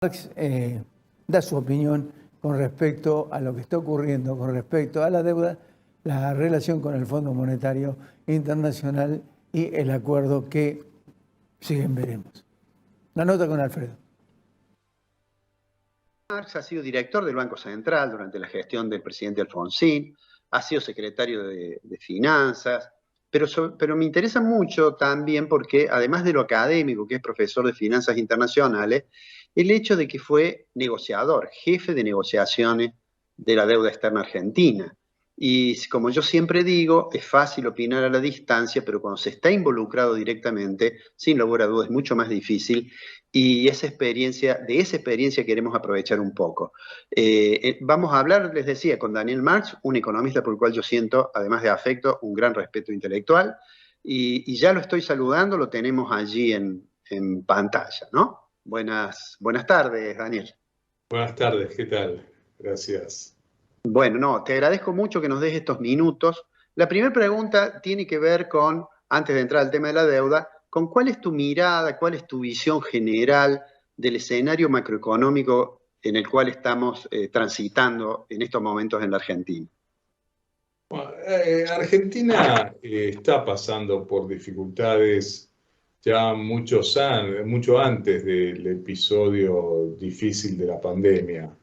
Marx da su opinión con respecto a lo que está ocurriendo, con respecto a la deuda, la relación con el Fondo Monetario Internacional y el acuerdo que siguen veremos. La nota con Alfredo. Marx ha sido director del Banco Central durante la gestión del presidente Alfonsín, ha sido secretario de Finanzas, pero me interesa mucho también porque, además de lo académico, que es profesor de Finanzas Internacionales, el hecho de que fue negociador, jefe de negociaciones de la deuda externa argentina. Y como yo siempre digo, es fácil opinar a la distancia, pero cuando se está involucrado directamente, sin lugar a dudas, es mucho más difícil. Y de esa experiencia queremos aprovechar un poco. Vamos a hablar, les decía, con Daniel Marx, un economista por el cual yo siento, además de afecto, un gran respeto intelectual. Y ya lo estoy saludando, lo tenemos allí en pantalla, ¿no? Buenas tardes, Daniel. Buenas tardes, ¿qué tal? Gracias. Bueno, no, te agradezco mucho que nos des estos minutos. La primera pregunta tiene que ver con, antes de entrar al tema de la deuda, con cuál es tu mirada, cuál es tu visión general del escenario macroeconómico en el cual estamos transitando en estos momentos en la Argentina. Bueno, Argentina está pasando por dificultades ya mucho antes del episodio difícil de la pandemia.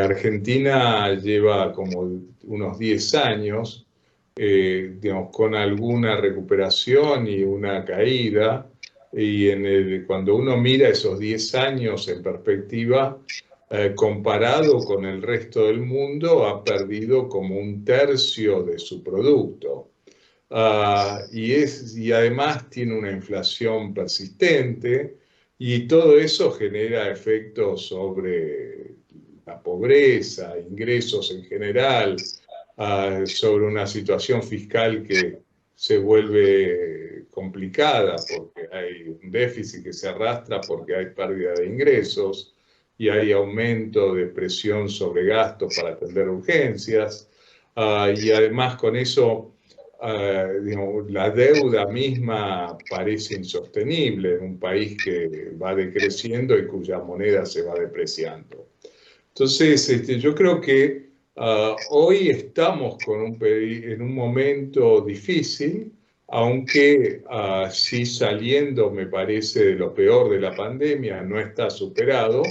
Argentina lleva como unos 10 años, digamos, con alguna recuperación y una caída, y cuando uno mira esos 10 años en perspectiva, comparado con el resto del mundo, ha perdido como 1/3 de su producto. Y además tiene una inflación persistente, y todo eso genera efectos sobre la pobreza, ingresos en general, sobre una situación fiscal que se vuelve complicada porque hay un déficit que se arrastra porque hay pérdida de ingresos y hay aumento de presión sobre gastos para atender urgencias, y además con eso digamos, la deuda misma parece insostenible en un país que va decreciendo y cuya moneda se va depreciando. Entonces, yo creo que hoy estamos en un momento difícil, aunque sí saliendo, me parece, de lo peor de la pandemia, no está superado.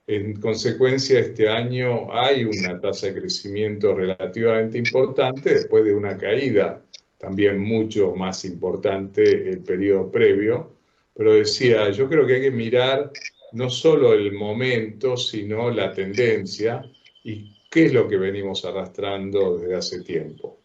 En consecuencia, este año hay una tasa de crecimiento relativamente importante después de una caída también mucho más importante el periodo previo. Pero decía, yo creo que hay que mirar no solo el momento, sino la tendencia y qué es lo que venimos arrastrando desde hace tiempo.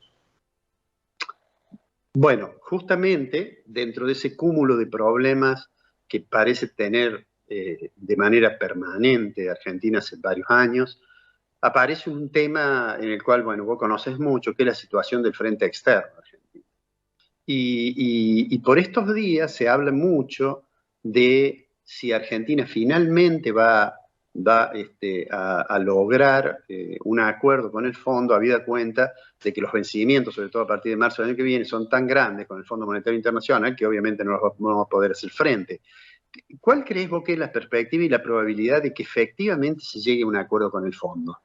Bueno, justamente dentro de ese cúmulo de problemas que parece tener de manera permanente Argentina hace varios años, aparece un tema en el cual, bueno, vos conoces mucho, que es la situación del frente externo argentino. Y por estos días se habla mucho de si Argentina finalmente va a lograr un acuerdo con el fondo, habida cuenta de que los vencimientos, sobre todo a partir de marzo del año que viene, son tan grandes con el Fondo Monetario Internacional que obviamente no vamos a poder hacer frente. ¿Cuál crees vos que es la perspectiva y la probabilidad de que efectivamente se llegue a un acuerdo con el fondo?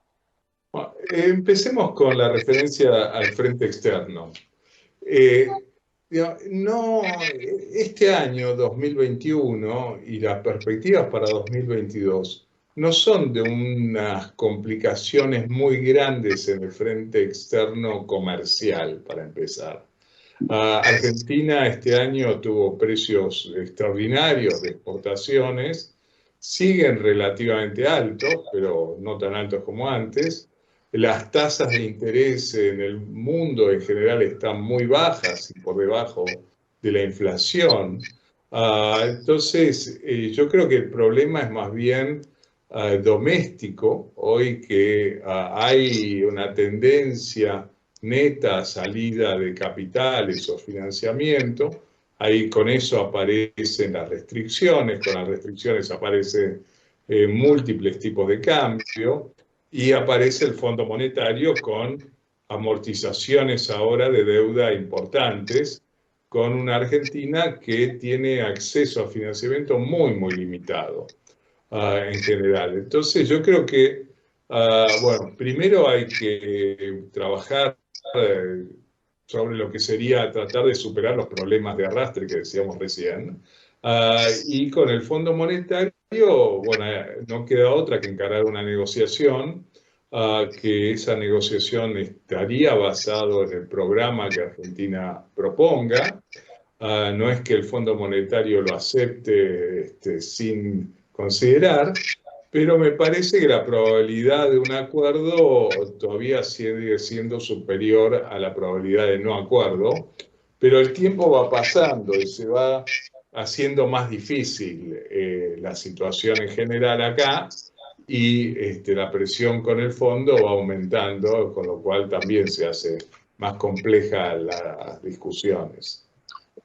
Bueno, empecemos con la referencia al frente externo. No, este año 2021 y las perspectivas para 2022 no son de unas complicaciones muy grandes en el frente externo comercial, para empezar. Argentina este año tuvo precios extraordinarios de exportaciones, siguen relativamente altos, pero no tan altos como antes. Las tasas de interés en el mundo en general están muy bajas y por debajo de la inflación. Entonces, yo creo que el problema es más bien doméstico, hoy que hay una tendencia neta salida de capitales o financiamiento. Ahí con eso aparecen las restricciones, con las restricciones aparecen múltiples tipos de cambio, y aparece el Fondo Monetario con amortizaciones ahora de deuda importantes, con una Argentina que tiene acceso a financiamiento muy, muy limitado. en general. Entonces yo creo que, bueno, primero hay que trabajar sobre lo que sería tratar de superar los problemas de arrastre que decíamos recién. Y con el Fondo Monetario, bueno, no queda otra que encarar una negociación, que esa negociación estaría basado en el programa que Argentina proponga. No es que el Fondo Monetario lo acepte sin considerar, pero me parece que la probabilidad de un acuerdo todavía sigue siendo superior a la probabilidad de no acuerdo, pero el tiempo va pasando y se va haciendo más difícil la situación en general acá y la presión con el fondo va aumentando, con lo cual también se hace más compleja las discusiones.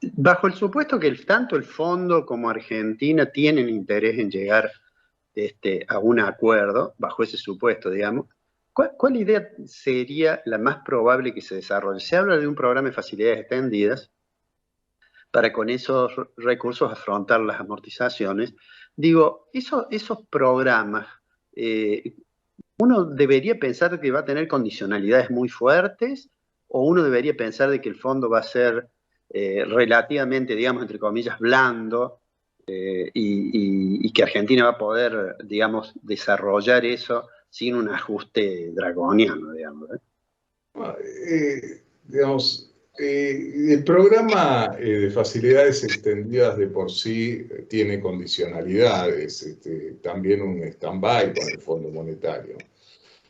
Bajo el supuesto que tanto el fondo como Argentina tienen interés en llegar a un acuerdo, bajo ese supuesto, digamos, ¿cuál idea sería la más probable que se desarrolle? Se habla de un programa de facilidades extendidas para con esos recursos afrontar las amortizaciones. Digo, esos programas, uno debería pensar que va a tener condicionalidades muy fuertes o uno debería pensar de que el fondo va a ser relativamente, digamos, entre comillas, blando y que Argentina va a poder, digamos, desarrollar eso sin un ajuste draconiano, digamos. Digamos, el programa de facilidades extendidas de por sí tiene condicionalidades, también un stand-by con el Fondo Monetario.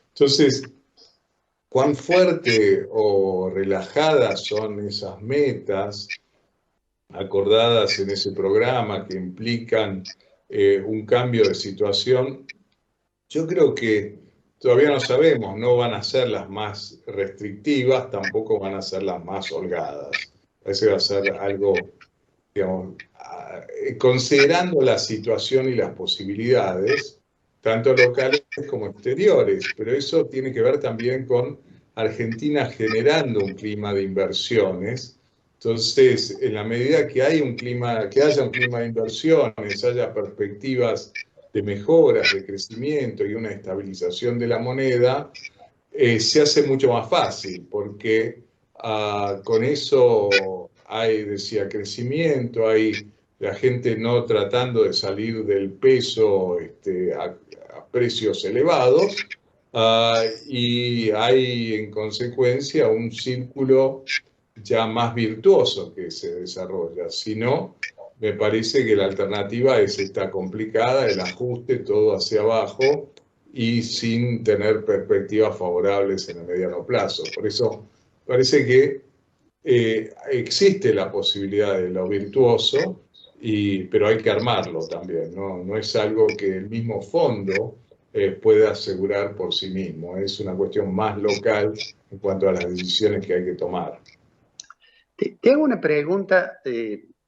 Entonces, cuán fuerte o relajadas son esas metas acordadas en ese programa que implican un cambio de situación, yo creo que todavía no sabemos, no van a ser las más restrictivas, tampoco van a ser las más holgadas. Ese va a ser algo, digamos, considerando la situación y las posibilidades, tanto locales como exteriores, pero eso tiene que ver también con Argentina generando un clima de inversiones. Entonces, en la medida que hay que haya un clima de inversiones, haya perspectivas de mejoras, de crecimiento y una estabilización de la moneda, se hace mucho más fácil, porque con eso hay, decía, crecimiento, hay la gente no tratando de salir del peso a precios elevados, y hay en consecuencia un círculo ya más virtuoso que se desarrolla. Si no, me parece que la alternativa es esta complicada, el ajuste todo hacia abajo y sin tener perspectivas favorables en el mediano plazo. Por eso parece que existe la posibilidad de lo virtuoso, pero hay que armarlo también, ¿no? No es algo que el mismo fondo pueda asegurar por sí mismo, es una cuestión más local en cuanto a las decisiones que hay que tomar. Te hago una pregunta,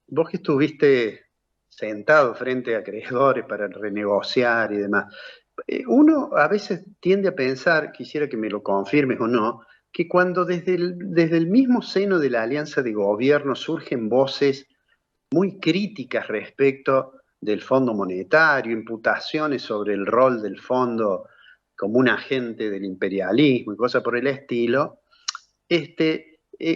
vos que estuviste sentado frente a acreedores para renegociar y demás, uno a veces tiende a pensar, quisiera que me lo confirmes o no, que cuando desde el mismo seno de la alianza de gobierno surgen voces muy críticas respecto del Fondo Monetario, imputaciones sobre el rol del fondo como un agente del imperialismo y cosas por el estilo,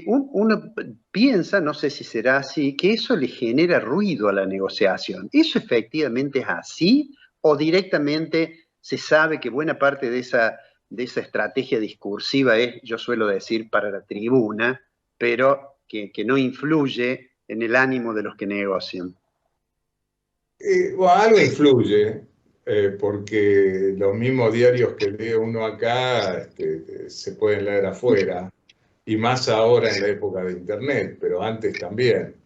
uno piensa, no sé si será así, que eso le genera ruido a la negociación. ¿Eso efectivamente es así o directamente se sabe que buena parte de esa estrategia discursiva es, yo suelo decir, para la tribuna, pero que no influye en el ánimo de los que negocian? Bueno, algo influye, porque los mismos diarios que lee uno acá se pueden leer afuera, y más ahora en la época de Internet, pero antes también.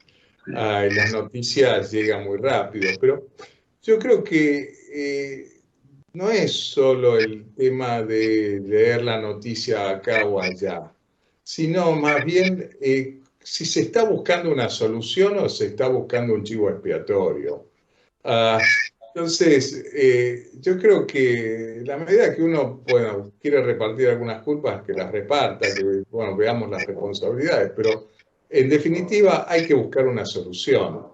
Y las noticias llegan muy rápido, pero yo creo que no es solo el tema de leer la noticia acá o allá, sino más bien si se está buscando una solución o se está buscando un chivo expiatorio. Ah, entonces, yo creo que la medida que uno, bueno, quiere repartir algunas culpas, que las reparta, que, bueno, veamos las responsabilidades, pero en definitiva hay que buscar una solución.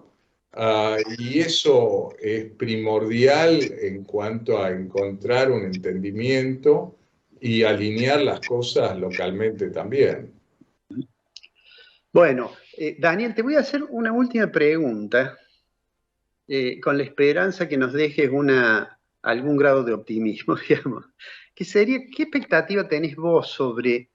Y eso es primordial en cuanto a encontrar un entendimiento y alinear las cosas localmente también. Bueno, Daniel, te voy a hacer una última pregunta, con la esperanza que nos dejes algún grado de optimismo, digamos. Que sería, ¿qué expectativa tenés vos sobre,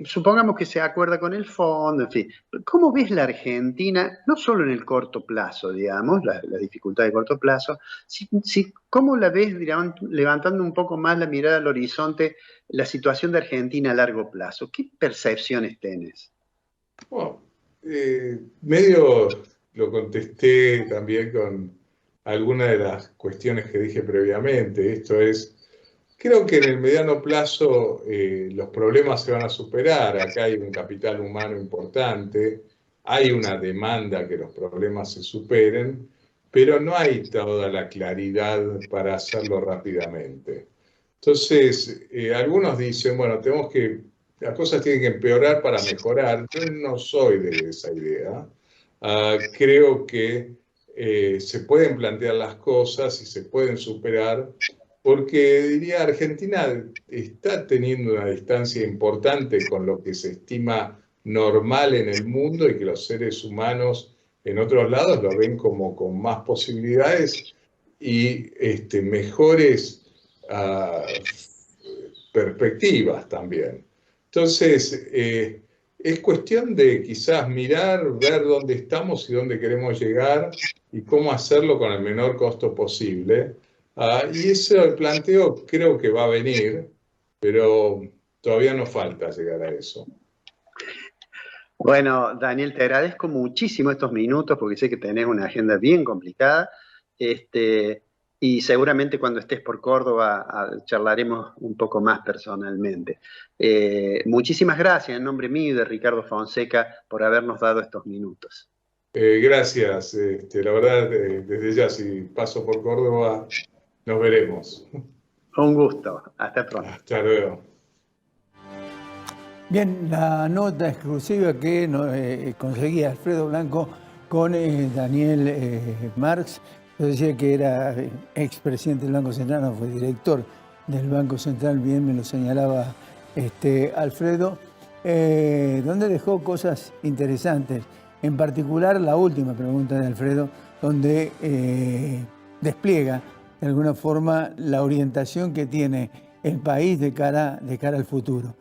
supongamos que se acuerda con el fondo, en fin, ¿cómo ves la Argentina, no solo en el corto plazo, digamos, la dificultad de corto plazo, cómo la ves, digamos, levantando un poco más la mirada al horizonte, la situación de Argentina a largo plazo? ¿Qué percepciones tenés? Bueno, medio lo contesté también con algunas de las cuestiones que dije previamente. Esto es, creo que en el mediano plazo los problemas se van a superar. Acá hay un capital humano importante, hay una demanda que los problemas se superen, pero no hay toda la claridad para hacerlo rápidamente. Entonces, algunos dicen, bueno, las cosas tienen que empeorar para mejorar. Yo no soy de esa idea. Creo que se pueden plantear las cosas y se pueden superar, porque diría, Argentina está teniendo una distancia importante con lo que se estima normal en el mundo y que los seres humanos en otros lados lo ven como con más posibilidades y mejores perspectivas también. Entonces, es cuestión de quizás mirar, ver dónde estamos y dónde queremos llegar y cómo hacerlo con el menor costo posible. Y ese planteo creo que va a venir, pero todavía nos falta llegar a eso. Bueno, Daniel, te agradezco muchísimo estos minutos porque sé que tenés una agenda bien complicada. Y seguramente cuando estés por Córdoba charlaremos un poco más personalmente. Muchísimas gracias en nombre mío y de Ricardo Fonseca por habernos dado estos minutos. Gracias. La verdad, desde ya, si paso por Córdoba, nos veremos. Un gusto. Hasta pronto. Hasta luego. Bien, la nota exclusiva que conseguía Alfredo Blanco con Daniel Marx. Yo decía que era expresidente del Banco Central, no fue director del Banco Central, bien me lo señalaba Alfredo, donde dejó cosas interesantes. En particular, la última pregunta de Alfredo, donde despliega de alguna forma la orientación que tiene el país de cara al futuro.